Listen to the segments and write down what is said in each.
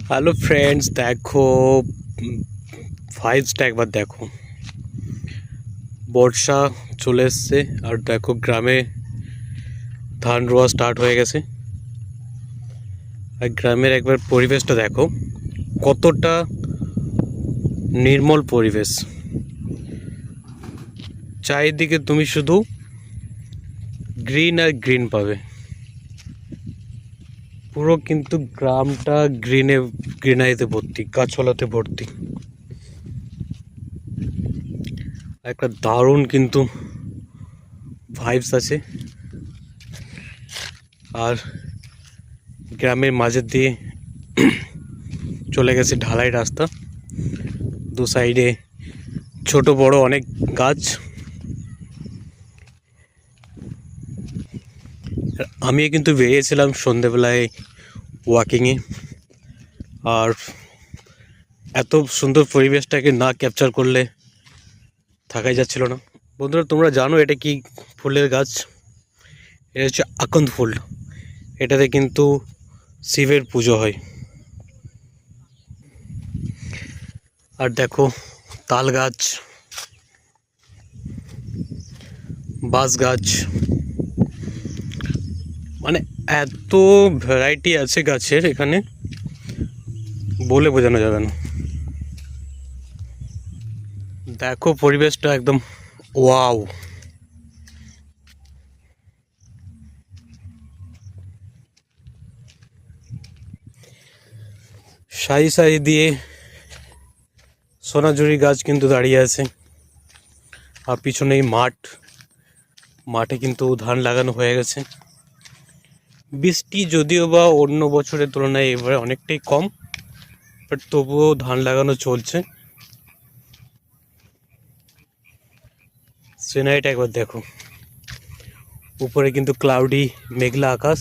Hello friends, দেখো ভাইবসটা একবার দেখো। বর্ষা চলে এসছে আর দেখো গ্রামে ধান রোয়া স্টার্ট হয়ে গেছে। আর গ্রামের একবার পরিবেশটা দেখো, কতটা নির্মল পরিবেশ। চারিদিকে তুমি শুধু গ্রিন আর গ্রিন পাবে। পুরো কিন্তু গ্রামটা গ্রিনারিতে ভর্তি, গাছপালাতে ভর্তি। একটা দারুণ কিন্তু ভাইবস আছে। আর গ্রামের মাঝের দিয়ে চলে গেছে ঢালাই রাস্তা, দু সাইডে ছোট বড় অনেক গাছ। আমি কিন্তু বেরিয়েছিলাম সন্ধেবেলায় ওয়াকিংয়ে, আর এত সুন্দর পরিবেশটাকে না ক্যাপচার করলে থাকাই যাচ্ছিল না। বন্ধুরা, তোমরা জানো এটা কি ফুলের গাছ? এটা হচ্ছে আকন্দ ফুল। এটাতে কিন্তু শিবের পুজো হয়। আর দেখো তাল গাছ, বাঁশ গাছ, মানে এত ভ্যারাইটি আছে গাছের এখানে, বলে বোঝানো যাবে না। দেখো পরিবেশটা একদম ওয়াও। সারি সারি দিয়ে সোনাঝুরি গাছ কিন্তু দাঁড়িয়ে আছে। আর পিছনেই মাঠে কিন্তু ধান লাগানো হয়ে গেছে। বৃষ্টি যদিও বা অন্য বছরের তুলনায় এবারে অনেকটাই কম, বাট তবুও ধান লাগানো চলছে। সিনারিটা একবার দেখো, উপরে কিন্তু ক্লাউডি মেঘলা আকাশ।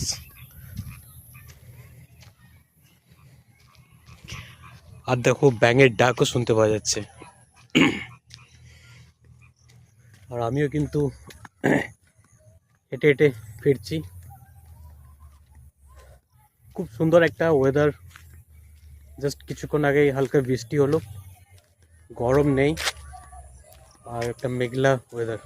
আর দেখো ব্যাঙের ডাকও শুনতে পাওয়া যাচ্ছে। আর আমিও কিন্তু হেঁটে হেঁটে ফিরছি। খুব সুন্দর একটা ওয়েদার। জাস্ট কিছুক্ষণ আগেই হালকা বৃষ্টি হলো, গরম নেই, আর একটা মেঘলা ওয়েদার।